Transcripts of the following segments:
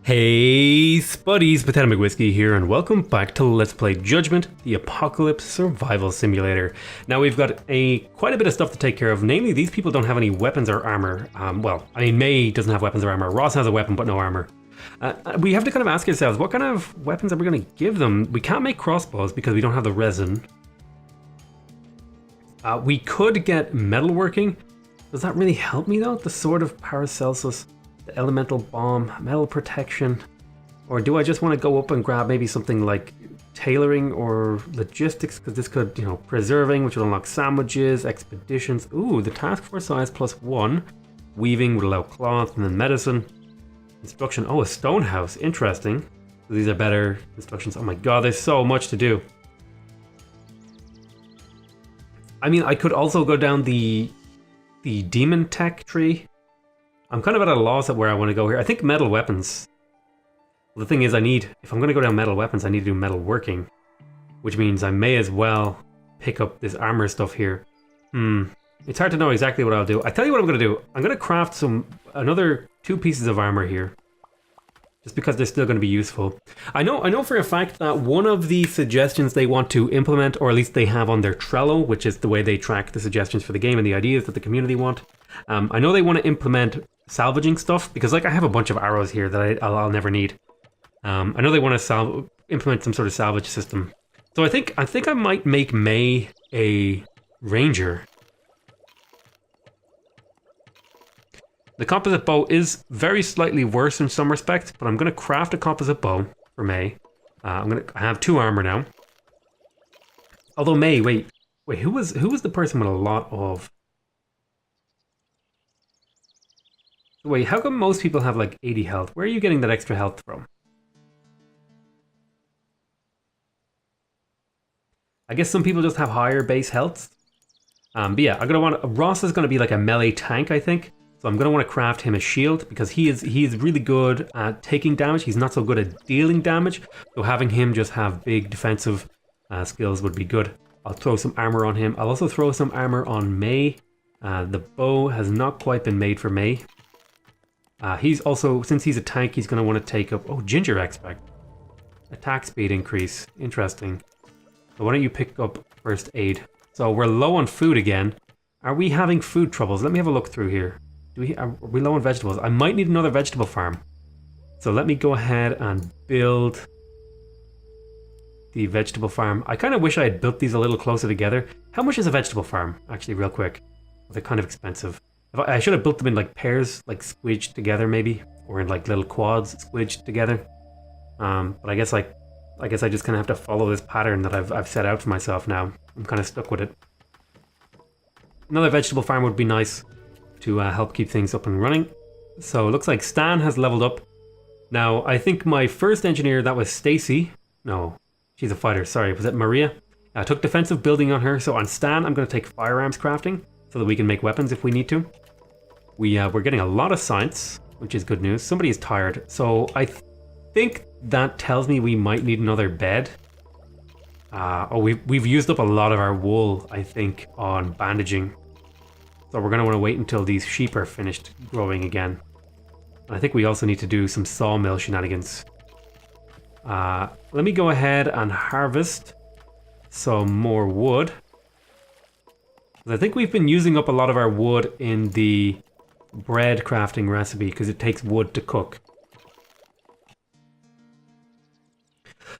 Hey spuddies, PotatoMcWhiskey here, and welcome back to Let's Play Judgment, the Apocalypse Survival Simulator. Now we've got quite a bit of stuff to take care of, namely these people don't have any weapons or armor. May doesn't have weapons or armor, Ross has a weapon but no armor. We have to kind of ask ourselves, what kind of weapons are we going to give them? We can't make crossbows because we don't have the resin. We could get metalworking. Does that really help me though? The Sword of Paracelsus. The elemental bomb, metal protection, or do I just want to go up and grab maybe something like tailoring or logistics, because this could, preserving, which will unlock sandwiches, expeditions. Ooh, the task force size +1, weaving would allow cloth, and then medicine, instruction. Oh, a stone house, interesting. So these are better instructions. Oh my god, there's so much to do. I mean, I could also go down the demon tech tree. I'm kind of at a loss at where I want to go here. I think metal weapons. Well, the thing is, if I'm going to go down metal weapons, I need to do metal working, which means I may as well pick up this armor stuff here. It's hard to know exactly what I'll do. I tell you what I'm going to do. I'm going to craft another 2 pieces of armor here, just because they're still going to be useful. I know for a fact that one of the suggestions they want to implement, or at least they have on their Trello, which is the way they track the suggestions for the game and the ideas that the community want. I know they want to implement salvaging stuff, because I have a bunch of arrows here that I'll never need. I know they want to implement some sort of salvage system. So I think I might make May a ranger. The composite bow is very slightly worse in some respects, but I'm going to craft a composite bow for May. I have 2 armor now. Although May, wait, who was the person with a lot of? Wait, how come most people have like 80 health? Where are you getting that extra health from? I guess some people just have higher base health. But yeah, Ross is gonna be like a melee tank, I think. So I'm gonna want to craft him a shield, because he is really good at taking damage. He's not so good at dealing damage. So having him just have big defensive skills would be good. I'll throw some armor on him. I'll also throw some armor on May. The bow has not quite been made for May. He's also, since he's a tank, he's going to want to take up... Oh, ginger extract. Attack speed increase. Interesting. So why don't you pick up first aid? So we're low on food again. Are we having food troubles? Let me have a look through here. Are we low on vegetables? I might need another vegetable farm. So let me go ahead and build the vegetable farm. I kind of wish I had built these a little closer together. How much is a vegetable farm? Actually, real quick. They're kind of expensive. I should have built them in like pairs, like squidged together maybe, or in like little quads squidged together. But I guess I just kind of have to follow this pattern that I've set out for myself now. I'm kind of stuck with it. Another vegetable farm would be nice to help keep things up and running. So it looks like Stan has leveled up. Now I think my first engineer, that was Stacy. No, she's a fighter. Sorry, was it Maria? I took defensive building on her. So on Stan, I'm going to take firearms crafting, so that we can make weapons if we need to. We're getting a lot of science, which is good news. Somebody is tired, so I think that tells me we might need another bed. We've used up a lot of our wool, I think, on bandaging. So we're going to want to wait until these sheep are finished growing again. And I think we also need to do some sawmill shenanigans. Let me go ahead and harvest some more wood. I think we've been using up a lot of our wood in the bread crafting recipe, because it takes wood to cook.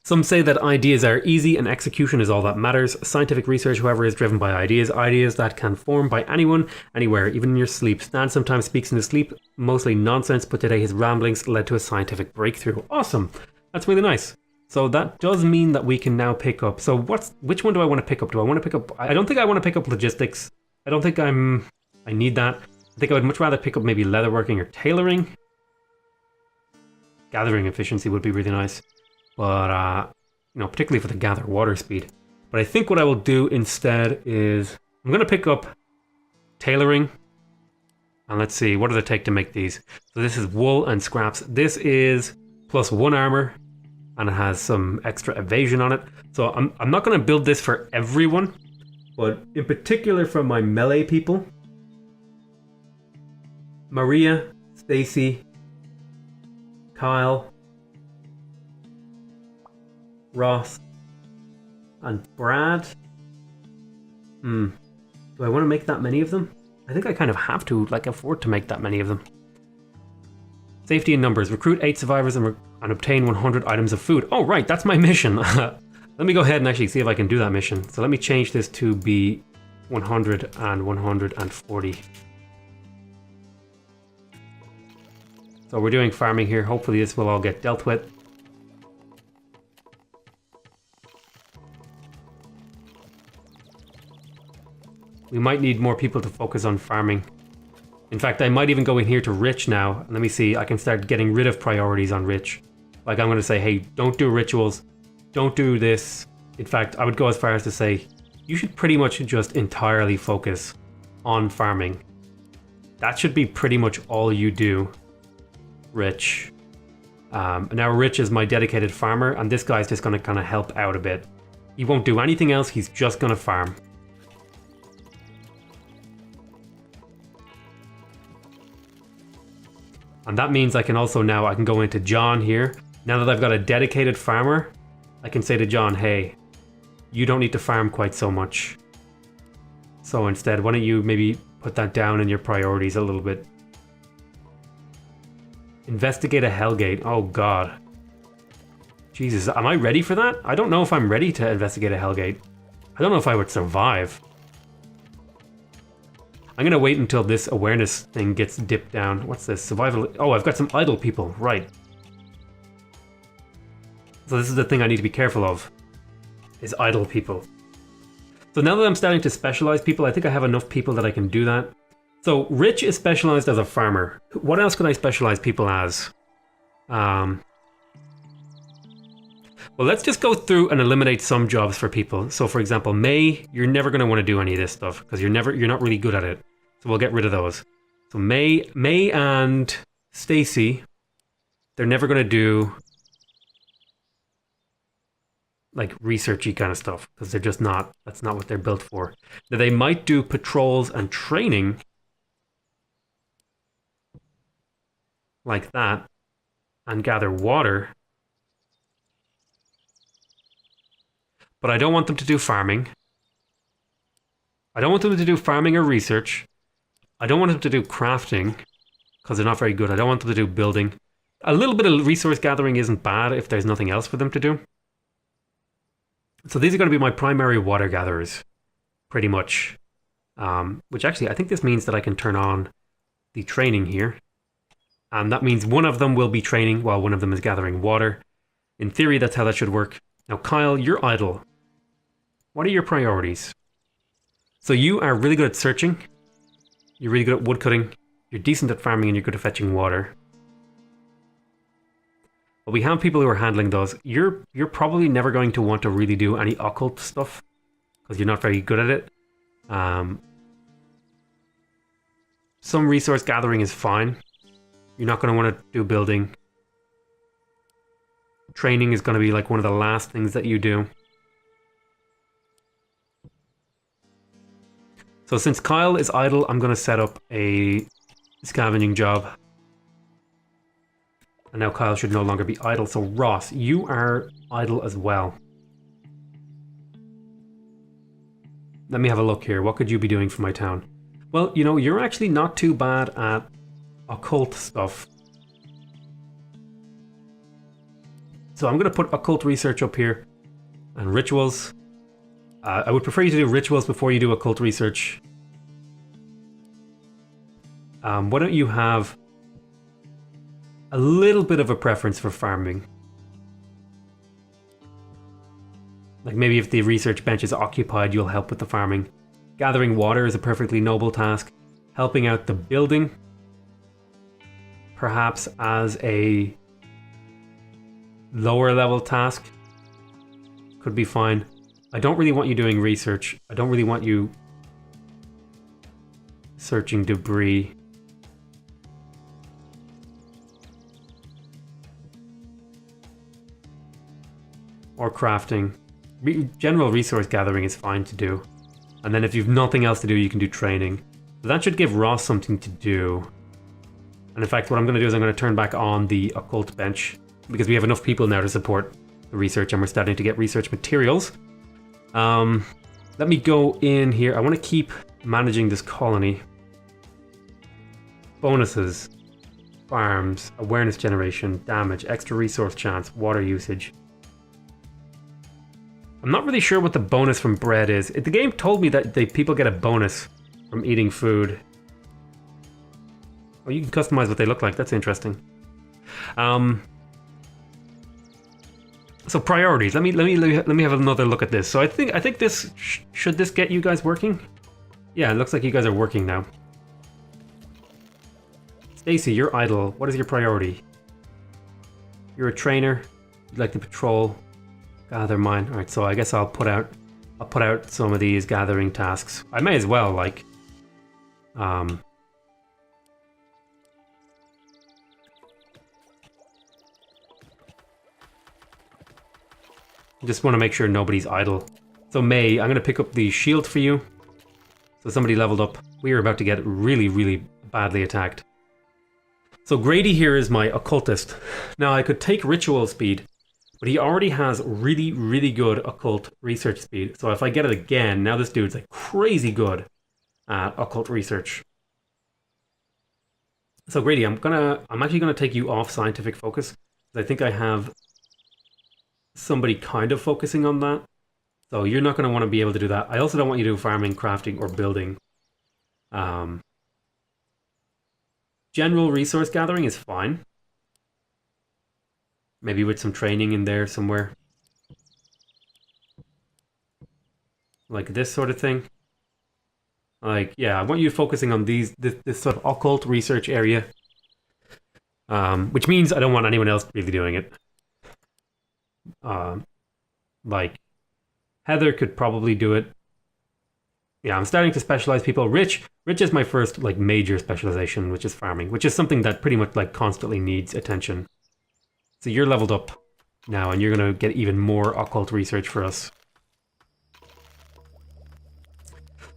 Some say that ideas are easy and execution is all that matters. Scientific research, however, is driven by ideas that can form by anyone, anywhere, even in your sleep. Stan sometimes speaks in his sleep, mostly nonsense, but today his ramblings led to a scientific breakthrough. Awesome! That's really nice. So that does mean that we can now pick up. So which one do I want to pick up? Do I want to pick up... I don't think I want to pick up logistics. I don't think I need that. I think I would much rather pick up maybe leatherworking or tailoring. Gathering efficiency would be really nice. But, particularly for the gather water speed. But I think what I will do instead is... I'm going to pick up tailoring. And let's see, what does it take to make these? So this is wool and scraps. This is +1 armor. And it has some extra evasion on it. So I'm not going to build this for everyone, but in particular for my melee people. Maria, Stacy, Kyle, Ross, and Brad. Do I want to make that many of them? I think I kind of have to, like, afford to make that many of them. Safety in numbers. Recruit 8 survivors and obtain 100 items of food. Oh, right, that's my mission. Let me go ahead and actually see if I can do that mission. So let me change this to be 100 and 140. So we're doing farming here. Hopefully this will all get dealt with. We might need more people to focus on farming. In fact, I might even go in here to Rich now. Let me see, I can start getting rid of priorities on Rich. Like, I'm going to say, hey, don't do rituals. Don't do this. In fact, I would go as far as to say, you should pretty much just entirely focus on farming. That should be pretty much all you do, Rich. Now Rich is my dedicated farmer, and this guy's just going to kind of help out a bit. He won't do anything else, he's just going to farm. And that means I can also now, I can go into John here. Now that I've got a dedicated farmer, I can say to John, hey, you don't need to farm quite so much. So instead, why don't you maybe put that down in your priorities a little bit. Investigate a Hellgate. Oh God. Jesus, am I ready for that? I don't know if I'm ready to investigate a Hellgate. I don't know if I would survive. I'm gonna wait until this awareness thing gets dipped down. What's this? Survival. Oh, I've got some idle people. Right. So this is the thing I need to be careful of. Is idle people. So now that I'm starting to specialize people, I think I have enough people that I can do that. So Rich is specialized as a farmer. What else can I specialize people as? Well, let's just go through and eliminate some jobs for people. So for example, May, you're never going to want to do any of this stuff because you're not really good at it. So we'll get rid of those. So May and Stacy, they're never going to do like researchy kind of stuff because they're just not, that's not what they're built for. Now they might do patrols and training like that and gather water. But I don't want them to do farming. I don't want them to do farming or research. I don't want them to do crafting because they're not very good. I don't want them to do building. A little bit of resource gathering isn't bad if there's nothing else for them to do. So these are going to be my primary water gatherers, pretty much. Which actually, I think this means that I can turn on the training here. And that means one of them will be training while one of them is gathering water. In theory, that's how that should work. Now, Kyle, you're idle. What are your priorities? So you are really good at searching. You're really good at woodcutting. You're decent at farming and you're good at fetching water. But we have people who are handling those. You're probably never going to want to really do any occult stuff because you're not very good at it. Some resource gathering is fine. You're not going to want to do building. Training is going to be like one of the last things that you do. So since Kyle is idle, I'm going to set up a scavenging job. And now Kyle should no longer be idle. So Ross, you are idle as well. Let me have a look here. What could you be doing for my town? Well, you know, you're actually not too bad at occult stuff. So I'm going to put occult research up here and rituals. I would prefer you to do rituals before you do occult research. Why don't you have a little bit of a preference for farming? Like maybe if the research bench is occupied, you'll help with the farming. Gathering water is a perfectly noble task. Helping out the building, perhaps as a lower level task, could be fine. I don't really want you doing research. I don't really want you searching debris. Or crafting. General resource gathering is fine to do. And then if you've nothing else to do, you can do training. So that should give Ross something to do. And in fact, what I'm going to do is I'm going to turn back on the occult bench because we have enough people now to support the research, and we're starting to get research materials. Let me go in here. I want to keep managing this colony. Bonuses, farms, awareness generation, damage, extra resource chance, water usage. I'm not really sure what the bonus from bread is. The game told me that people get a bonus from eating food. Oh, you can customize what they look like. That's interesting. So priorities. Let me have another look at this. So I think this should this get you guys working? Yeah, it looks like you guys are working now. Stacy, you're idle. What is your priority? You're a trainer. You'd like to patrol. Gather mine. All right, so I guess I'll put out some of these gathering tasks. I may as well, like, just want to make sure nobody's idle. So May, I'm gonna pick up the shield for you. So somebody leveled up. We are about to get really, really badly attacked. So Grady here is my occultist. Now I could take ritual speed, but he already has really, really good occult research speed. So if I get it again, now this dude's like crazy good at occult research. So Grady, I'm actually gonna take you off scientific focus, because I think I have somebody kind of focusing on that. So you're not gonna want to be able to do that. I also don't want you to do farming, crafting, or building. General resource gathering is fine. Maybe with some training in there somewhere. Like this sort of thing. Like, yeah, I want you focusing on this sort of occult research area. Which means I don't want anyone else really doing it. Like, Heather could probably do it. Yeah, I'm starting to specialize people. Rich is my first, like, major specialization, which is farming. Which is something that pretty much, like, constantly needs attention. So you're leveled up now, and you're going to get even more occult research for us.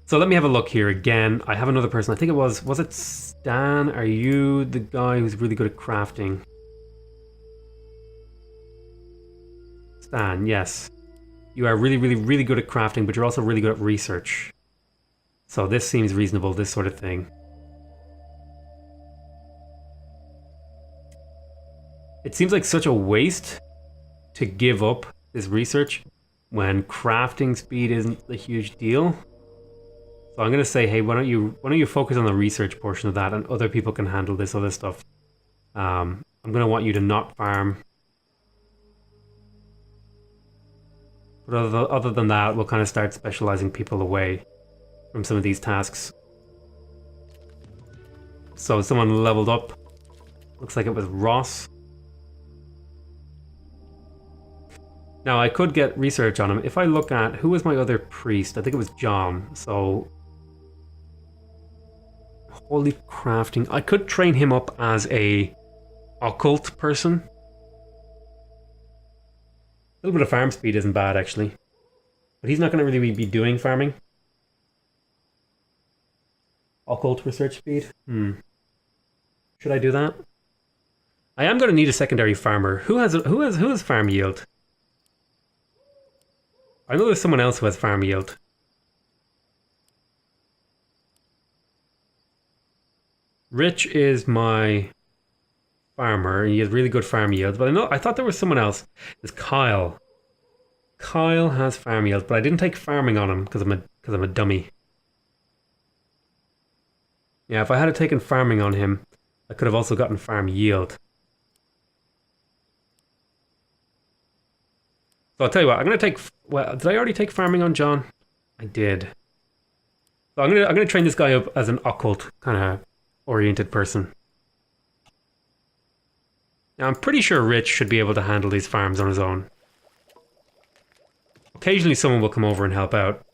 So let me have a look here again. I have another person. I think it was it Stan? Are you the guy who's really good at crafting? Stan, yes. You are really, really, really good at crafting, but you're also really good at research. So this seems reasonable, this sort of thing. It seems like such a waste to give up this research when crafting speed isn't a huge deal. So I'm gonna say, hey, why don't you focus on the research portion of that, and other people can handle this other stuff. I'm gonna want you to not farm. But other than that, we'll kind of start specializing people away from some of these tasks. So someone leveled up. Looks like it was Ross. Now I could get research on him. If I look at, who was my other priest? I think it was John. So holy crafting. I could train him up as a occult person. A little bit of farm speed isn't bad, actually. But he's not going to really be doing farming. Occult research speed? Should I do that? I am going to need a secondary farmer. Who has farm yield? I know there's someone else who has farm yield. Rich is my farmer, and he has really good farm yields, but I thought there was someone else. It's Kyle. Kyle has farm yields, but I didn't take farming on him because I'm a dummy. Yeah, if I had taken farming on him, I could have also gotten farm yield. So I'll tell you what, I'm gonna take. Well, did I already take farming on John? I did. So I'm gonna train this guy up as an occult kind of oriented person. Now I'm pretty sure Rich should be able to handle these farms on his own. Occasionally someone will come over and help out.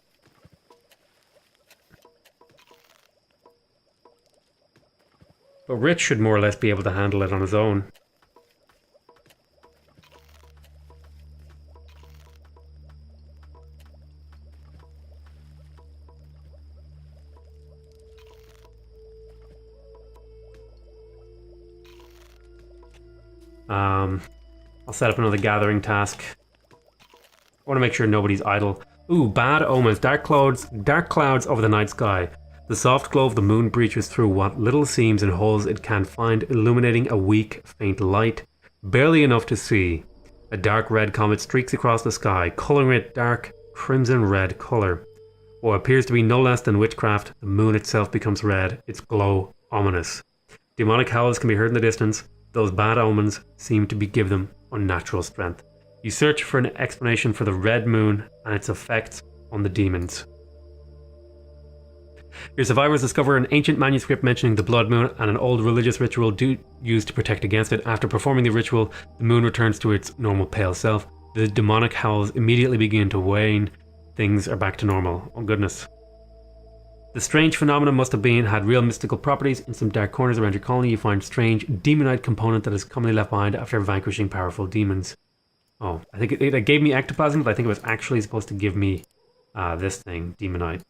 But Rich should more or less be able to handle it on his own. I'll set up another gathering task. I want to make sure nobody's idle. Ooh, bad omens. Dark clouds over the night sky. The soft glow of the moon breaches through what little seams and holes it can find, illuminating a weak, faint light, barely enough to see. A dark red comet streaks across the sky, coloring it dark crimson red color. What appears to be no less than witchcraft, the moon itself becomes red, its glow ominous. Demonic howls can be heard in the distance. Those bad omens seem to give them unnatural strength. You search for an explanation for the red moon and its effects on the demons. Your survivors discover an ancient manuscript mentioning the blood moon and an old religious ritual used to protect against it. After performing the ritual, the moon returns to its normal pale self. The demonic howls immediately begin to wane. Things are back to normal. Oh goodness. The strange phenomenon must have had real mystical properties. In some dark corners around your colony, you find strange demonite component that is commonly left behind after vanquishing powerful demons. Oh, I think it gave me ectoplasm, but I think it was actually supposed to give me this thing, demonite.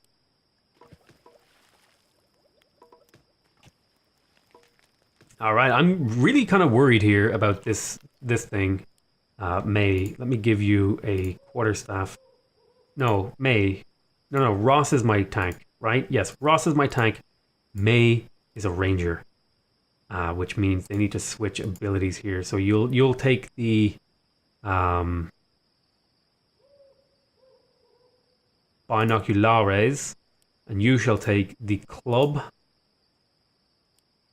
Alright, I'm really kind of worried here about this thing. May, let me give you a quarterstaff. No, May. No, Ross is my tank, right? Yes, Ross is my tank. May is a ranger. Which means they need to switch abilities here. So you'll take the binoculares, and you shall take the club.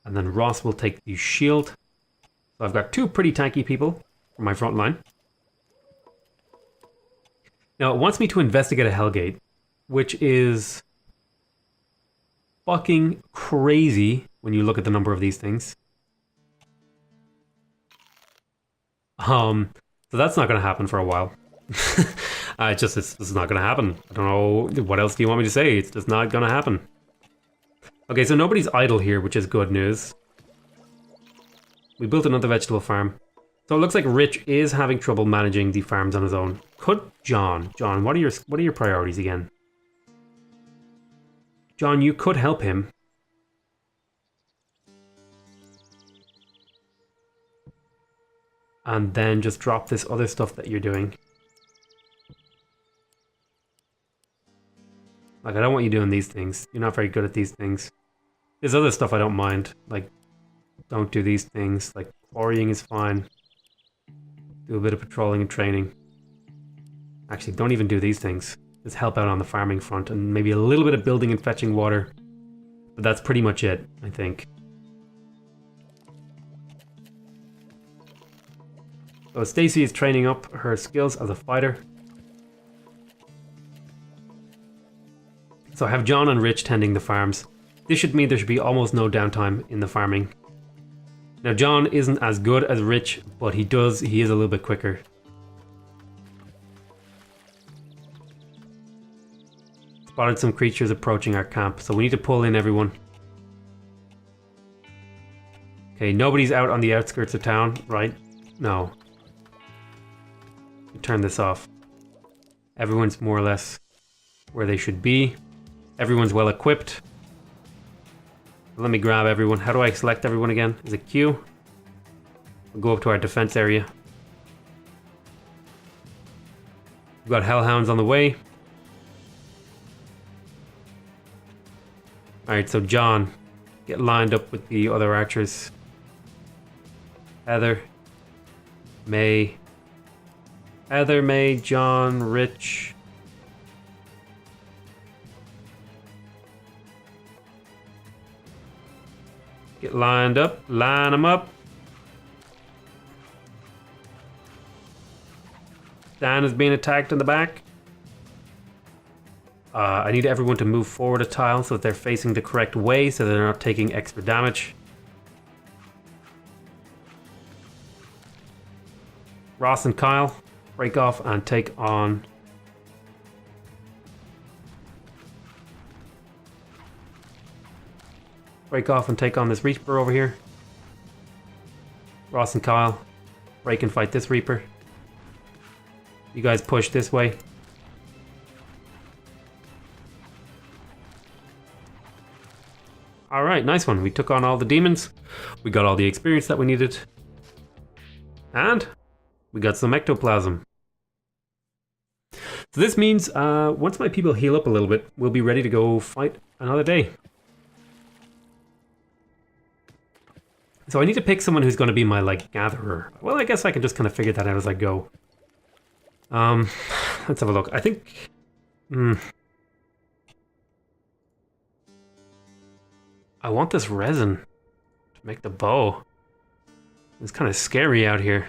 And then Ross will take the shield. So I've got two pretty tanky people for my front line. Now it wants me to investigate a Hellgate, which is fucking crazy when you look at the number of these things. So that's not going to happen for a while. It's just not going to happen. I don't know, what else do you want me to say? It's just not going to happen. Okay, so nobody's idle here, which is good news. We built another vegetable farm. So it looks like Rich is having trouble managing the farms on his own. Could John, what are your priorities again? John, you could help him. And then just drop this other stuff that you're doing. Like, I don't want you doing these things. You're not very good at these things. There's other stuff I don't mind. Like, don't do these things. Like, quarrying is fine. Do a bit of patrolling and training. Actually, don't even do these things. Just help out on the farming front and maybe a little bit of building and fetching water. But that's pretty much it, I think. So Stacy is training up her skills as a fighter. So I have John and Rich tending the farms. This should mean there should be almost no downtime in the farming. Now John isn't as good as Rich, but he is a little bit quicker. Spotted some creatures approaching our camp, so we need to pull in everyone. Okay, nobody's out on the outskirts of town, right? No. Turn this off. Everyone's more or less where they should be. Everyone's well equipped. Let me grab everyone. How do I select everyone again? Is it Q? We'll go up to our defense area. We've got hellhounds on the way. Alright, so John, get lined up with the other archers. Heather, May, John, Rich. Get lined up, line them up. Dan is being attacked in the back. I need everyone to move forward a tile so that they're facing the correct way so they're not taking extra damage. Ross and Kyle, break off and take on this Reaper over here. Ross and Kyle, break and fight this Reaper. You guys push this way. Alright, nice one. We took on all the demons. We got all the experience that we needed. And we got some ectoplasm. So this means once my people heal up a little bit, we'll be ready to go fight another day. So I need to pick someone who's going to be my, like, gatherer. Well, I guess I can just kind of figure that out as I go. Let's have a look. I think... I want this resin to make the bow. It's kind of scary out here.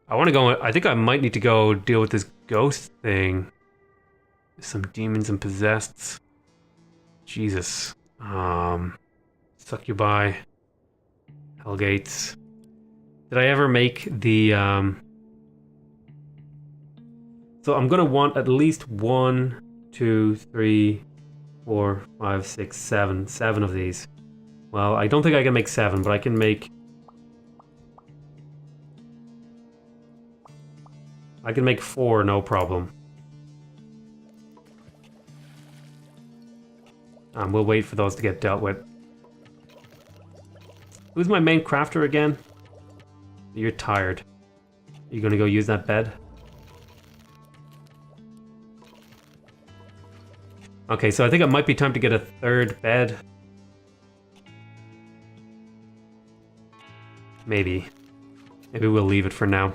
I want to go... I think I might need to go deal with this ghost thing. Some demons and possessed. Jesus. Succubi. Hellgates. Did I ever make the... So I'm gonna want at least 1, 2, 3, 4, 5, 6, 7. 7 of these. Well, I don't think I can make 7, but I can make... I can make 4, no problem. We'll wait for those to get dealt with. Who's my main crafter again? You're tired. Are you gonna go use that bed? Okay, so I think it might be time to get a 3rd bed. Maybe. Maybe we'll leave it for now.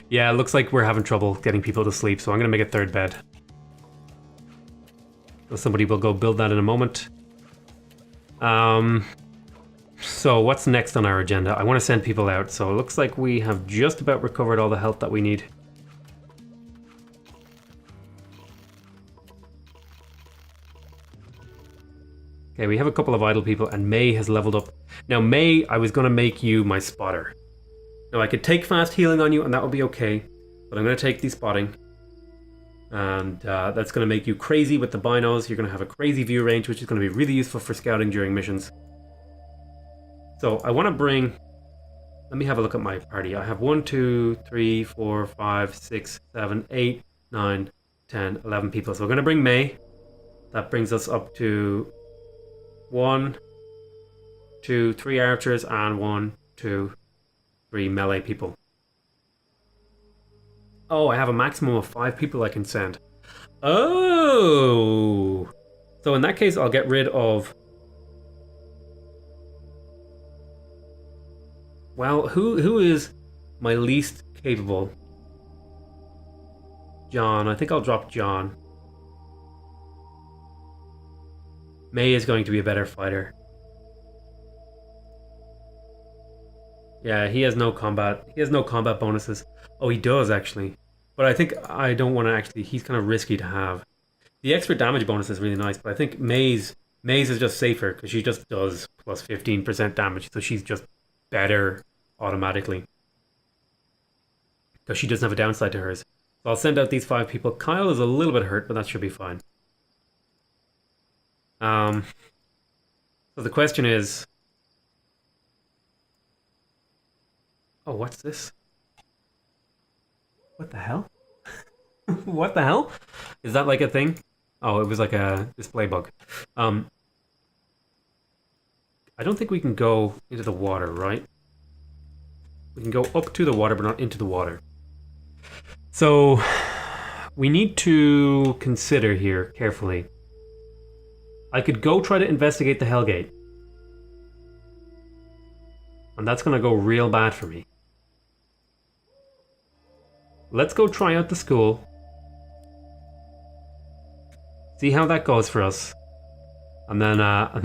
Yeah, it looks like we're having trouble getting people to sleep, so I'm gonna make a 3rd bed. So somebody will go build that in a moment. So what's next on our agenda? I want to send people out, so it looks like we have just about recovered all the health that we need. Okay, we have a couple of idle people, and May has leveled up. Now, May, I was going to make you my spotter. Now, I could take fast healing on you, and that would be okay, but I'm going to take the spotting. And that's going to make you crazy with the binos. You're going to have a crazy view range, which is going to be really useful for scouting during missions. So I want to bring... Let me have a look at my party. I have 1, 2, 3, 4, 5, 6, 7, 8, 9, 10, 11 people. So we're going to bring May. That brings us up to 1, 2, 3 archers and 1, 2, 3 melee people. Oh, I have a maximum of 5 people I can send. Oh! So in that case, I'll get rid of... Well, who is my least capable? John. I think I'll drop John. May is going to be a better fighter. Yeah, he has no combat. He has no combat bonuses. Oh, he does actually. But I think I don't want to actually... He's kind of risky to have. The extra damage bonus is really nice, but I think May's is just safer because she just does plus 15% damage, so she's just better automatically. Because she doesn't have a downside to hers. So I'll send out these 5 people. Kyle is a little bit hurt, but that should be fine. So the question is... Oh, what's this? What the hell? What the hell? Is that like a thing? Oh, it was like a display bug. I don't think we can go into the water, right? We can go up to the water, but not into the water. So, we need to consider here carefully. I could go try to investigate the Hellgate. And that's going to go real bad for me. Let's go try out the school. See how that goes for us. And then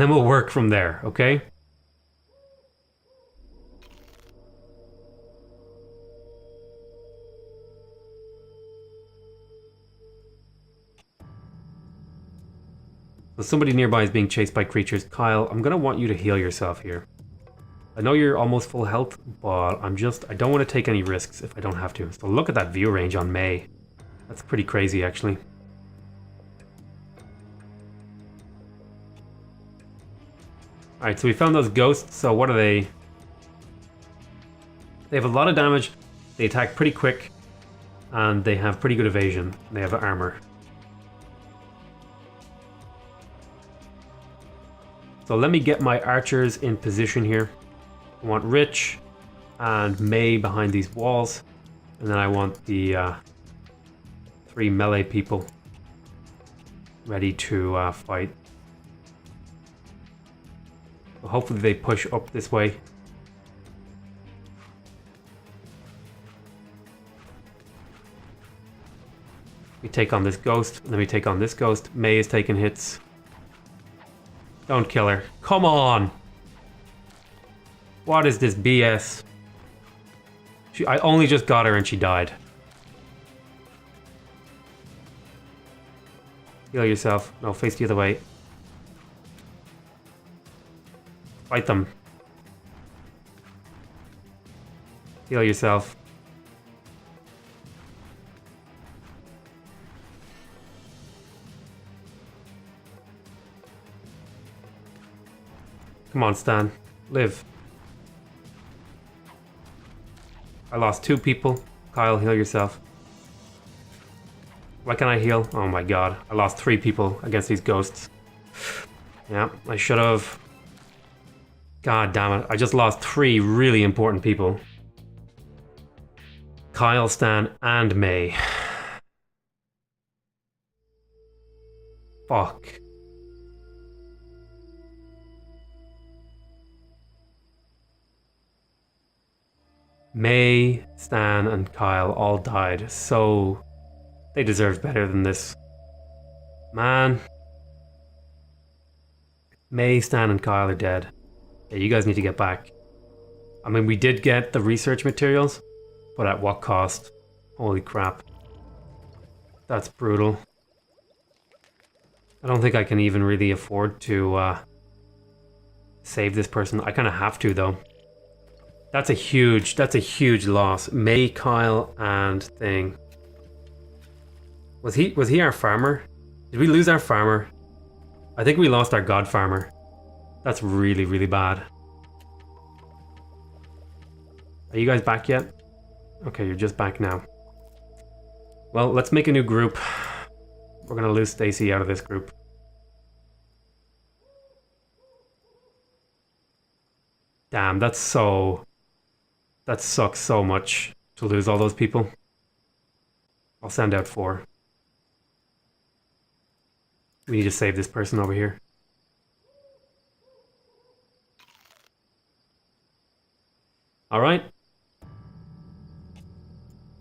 we'll work from there, okay? So somebody nearby is being chased by creatures. Kyle, I'm gonna want you to heal yourself here. I know you're almost full health, but I don't want to take any risks if I don't have to. So look at that view range on May. That's pretty crazy, actually. Alright, so we found those ghosts. So what are they? They have a lot of damage. They attack pretty quick. And they have pretty good evasion. They have armor. So let me get my archers in position here. I want Rich and May behind these walls. And then I want the 3 melee people ready to fight. Well, hopefully they push up this way. We take on this ghost, and then we take on this ghost. May is taking hits. Don't kill her. Come on! What is this BS? I only just got her and she died. Heal yourself. No, face the other way. Fight them. Heal yourself. Come on, Stan. Live. I lost 2 people. Kyle, heal yourself. Why can't I heal? Oh my god. I lost 3 people against these ghosts. Yeah, I should have. God damn it. I just lost 3 really important people. Kyle, Stan, and May. Fuck. May, Stan, and Kyle all died, so they deserve better than this. Man. May, Stan, and Kyle are dead. Yeah, you guys need to get back. I mean, we did get the research materials, but at what cost? Holy crap. That's brutal. I don't think I can even really afford to save this person. I kind of have to, though. That's a huge loss. May, Kyle, and thing. Was he our farmer? Did we lose our farmer? I think we lost our god farmer. That's really, really bad. Are you guys back yet? Okay, you're just back now. Well, let's make a new group. We're gonna lose Stacy out of this group. Damn, that sucks so much to lose all those people. I'll send out 4. We need to save this person over here. Alright.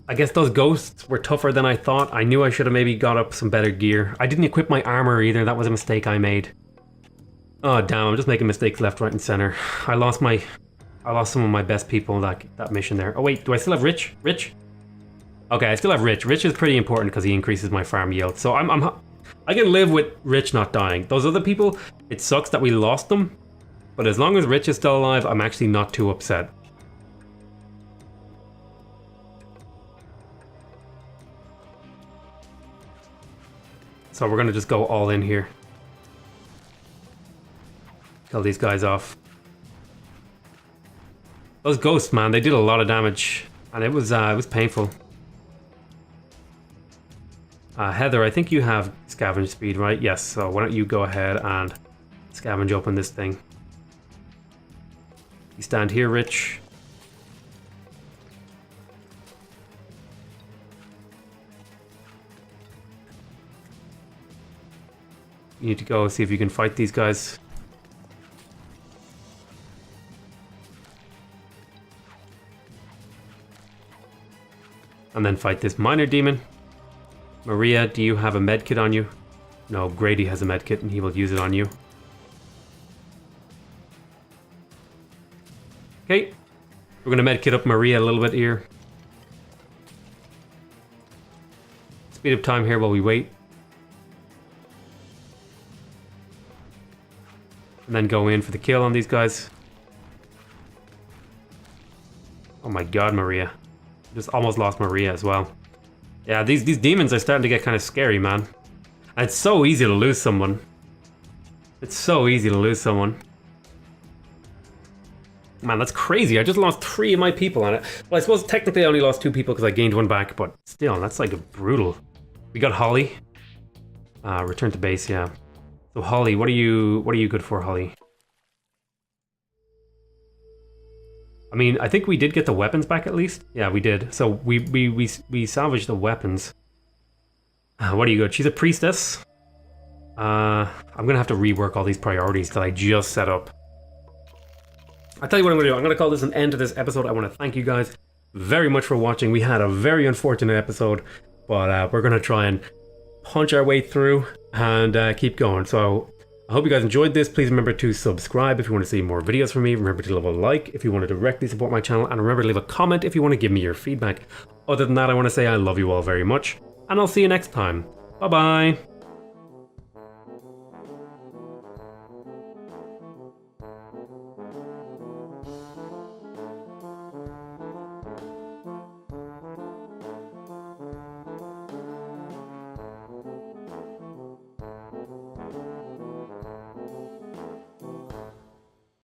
I guess those ghosts were tougher than I thought. I knew I should have maybe got up some better gear. I didn't equip my armor either. That was a mistake I made. Oh damn, I'm just making mistakes left, right, and center. I lost some of my best people that mission there. Oh wait, do I still have Rich? Rich? Okay, I still have Rich. Rich is pretty important because he increases my farm yield. So I can live with Rich not dying. Those other people, it sucks that we lost them. But as long as Rich is still alive, I'm actually not too upset. So we're gonna just go all in here. Kill these guys off. Those ghosts, man, they did a lot of damage, and it was painful. Heather, I think you have scavenge speed, right? Yes, so why don't you go ahead and scavenge open this thing. You stand here, Rich. You need to go see if you can fight these guys. And then fight this minor demon. Maria, do you have a medkit on you? No, Grady has a medkit and he will use it on you. Okay. We're gonna medkit up Maria a little bit here. Speed up time here while we wait. And then go in for the kill on these guys. Oh my god, Maria. Just almost lost Maria as well. Yeah, these demons are starting to get kind of scary, man. And it's so easy to lose someone. It's so easy to lose someone. Man, that's crazy. I just lost 3 of my people on it. Well, I suppose technically I only lost 2 people because I gained 1 back, but still, that's like brutal. We got Holly. Return to base, yeah. So Holly, what are you good for, Holly? I mean, I think we did get the weapons back at least. Yeah, we did. So we salvaged the weapons. What are you good? She's a priestess. I'm gonna have to rework all these priorities that I just set up. I'll tell you what I'm gonna do. I'm gonna call this an end to this episode. I want to thank you guys very much for watching. We had a very unfortunate episode, but we're gonna try and punch our way through and keep going. So I hope you guys enjoyed this. Please remember to subscribe if you want to see more videos from me. Remember to leave a like if you want to directly support my channel, and remember to leave a comment if you want to give me your feedback. Other than that, I want to say I love you all very much, and I'll see you next time. Bye bye.